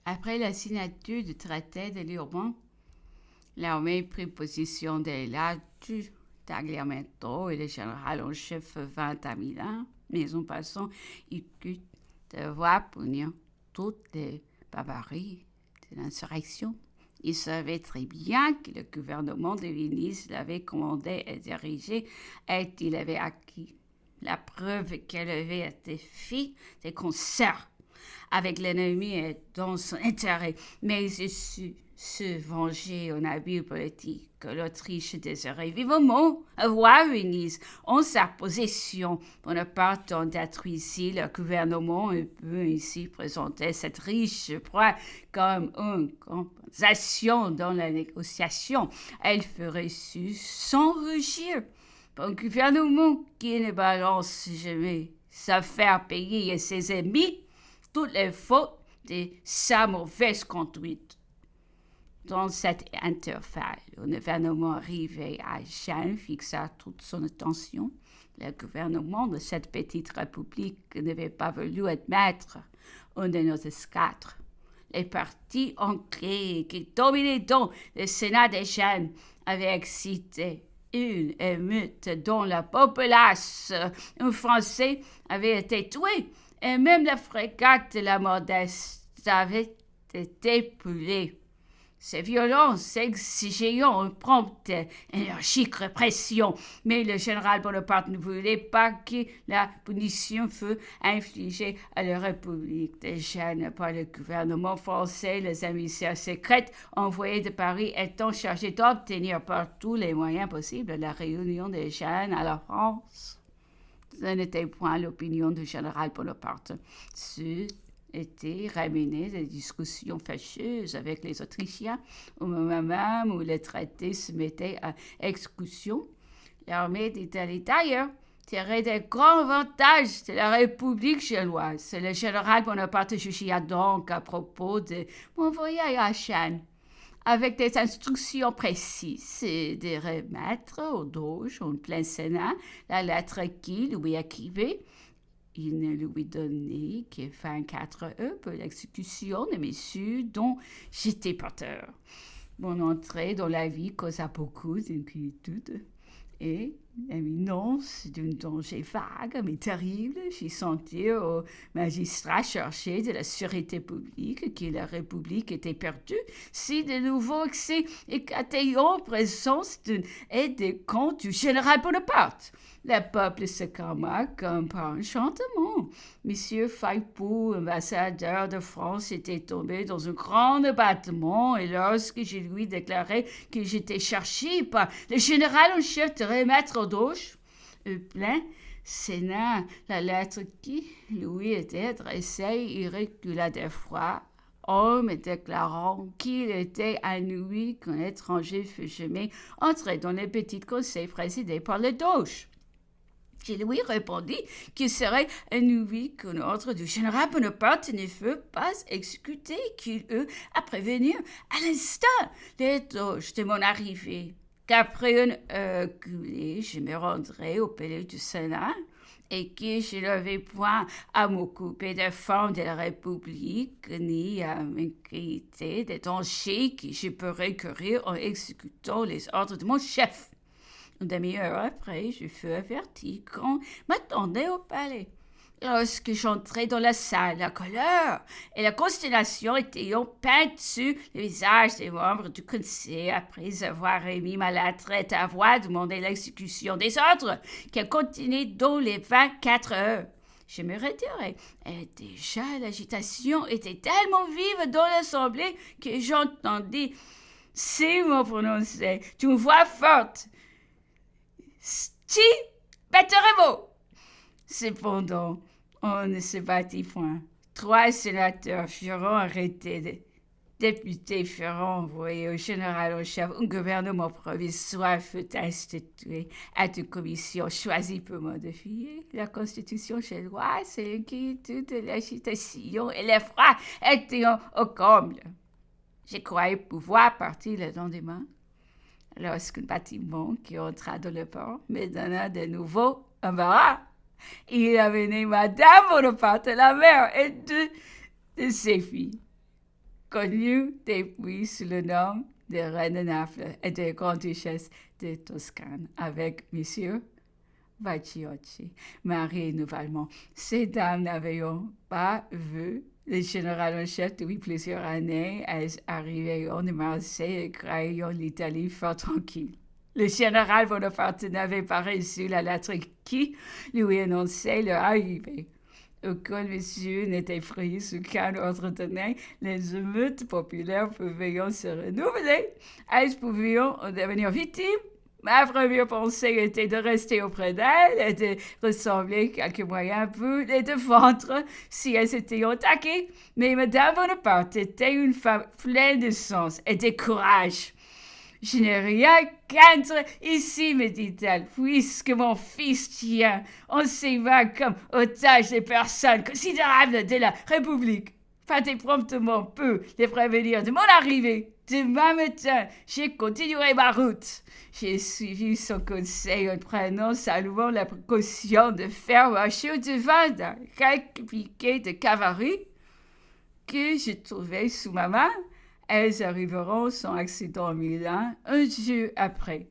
Après la signature du traité de Liban, l'armée prit position dès là du Tagliamento et le général en chef vint à Milan, mais en passant, il put devoir punir toutes les barbaries de l'insurrection. Il savait très bien que le gouvernement de Venise l'avait commandé et dirigé et qu'il avait acquis la preuve qu'elle avait été faite de concert avec l'ennemi et dans son intérêt, mais il sut se venger en habile politique que l'Autriche désirait vivement avoir Venise en sa possession. Bonaparte en détruisit le gouvernement et peut ainsi présenter cette riche proie comme une compensation dans la négociation. Elle ferait su sans rougir. Un gouvernement qui ne balance jamais sa faire payer à ses ennemis toutes les fautes de sa mauvaise conduite. Dans cette intervalle, un événement arrivé à Gênes fixa toute son attention. Le gouvernement de cette petite république n'avait pas voulu admettre un de nos escadres. Les partis anglais qui dominaient donc le Sénat de Gênes avaient excité une émeute dont la populace, un Français, avait été tué, et même la frégate de la Modeste avait été brûlée. Ces violences exigeaient une prompte et énergique répression, mais le général Bonaparte ne voulait pas que la punition fût infligée à la République de Gênes par le gouvernement français. Les émissaires secrets envoyés de Paris étant chargés d'obtenir par tous les moyens possibles la réunion de Gênes à la France. Ce n'était point l'opinion du général Bonaparte. Était ramené des discussions fâcheuses avec les Autrichiens au moment même où le traité se mettait à exécution. L'armée d'Italie, d'ailleurs, tirait de grands avantages de la République génoise. Le général Bonaparte jugeait donc à propos de m'envoyer à Gênes avec des instructions précises et de remettre au doge en plein Sénat la lettre qui lui écrivait. Il ne lui donnait que 24 heures pour l'exécution des messieurs dont j'étais porteur. Mon entrée dans la vie causa beaucoup d'inquiétude et l'imminence d'un danger vague mais terrible fit sentir aux magistrats chargés de la sûreté publique que la République était perdue si de nouveaux excès éclataient en présence d'une aide de camp du général Bonaparte. Le peuple se calma comme par enchantement. Monsieur Faipou, ambassadeur de France, était tombé dans un grand abattement et lorsque je lui déclarai que j'étais chargé par le général en chef de remettre au doge, plein Sénat, la lettre qui lui était adressée, il recula d'effroi, homme déclarant qu'il était ennuyé qu'un étranger fût jamais entré dans le petit conseil présidé par le doge. Je lui répondis qu'il serait ennuyé qu'un ordre du général Bonaparte ne fût pas exécuté, qu'il eut à prévenir à l'instant les doges de mon arrivée, qu'après une heure coulée, je me rendrais au palais du Sénat et que je n'avais point à m'occuper des femmes de la République ni à m'inquiéter des dangers que je pourrais courir en exécutant les ordres de mon chef. Une demi-heure après, je fus averti qu'on m'attendait au palais. Lorsque j'entrai dans la salle, la colère et la consternation étaient peintes sur les visages des membres du conseil après avoir remis ma lettre et avoir demandé l'exécution des ordres qu'elle contenait dans les 24 heures. Je me retirai, et déjà l'agitation était tellement vive dans l'assemblée que j'entendis ces mots prononcés d'une voix forte. Sti batterez-vous! Cependant, on ne se battit point. 3 sénateurs furent arrêtés. Des députés furent envoyés au général en chef. Un gouvernement provisoire fut institué à une commission choisie pour modifier la constitution génoise. L'inquiétude, l'agitation et l'effroi étaient au comble. Je croyais pouvoir partir le lendemain, lorsqu'un bâtiment qui entra dans le port me donna de nouveau embarras. Il amenait Madame Bonaparte, la mère, et deux de ses filles. connue depuis sous le nom de reine de Naples et de grande-duchesse de Toscane, avec Monsieur Bacciochi, marié nouvellement. Ces dames n'avaient pas vu le général en chef depuis plusieurs années. Elles arrivaient de Marseille et croyaient l'Italie fort tranquille. Le général Bonaparte n'avait pas reçu la lettre qui lui annonçait leur arrivée. Aucun monsieur n'était pris sous aucun ordre donné. Les émeutes populaires pouvaient se renouveler. Elles pouvaient en devenir victimes. Ma première pensée était de rester auprès d'elles et de ressembler quelques moyens pour les défendre si elles étaient attaquées. Mais Madame Bonaparte était une femme pleine de sens et de courage. Je n'ai rien contre ici, me dit-elle, puisque mon fils tient en ses mains comme otage des personnes considérables de la République. Partez promptement peu les prévenir de mon arrivée. Demain matin, je continuerai ma route. J'ai suivi son conseil en prenant seulement la précaution de faire marcher devant d'un quelques piquets de cavalerie que je trouvais sous ma main. Elles arriveront sans accident à Milan un jour après.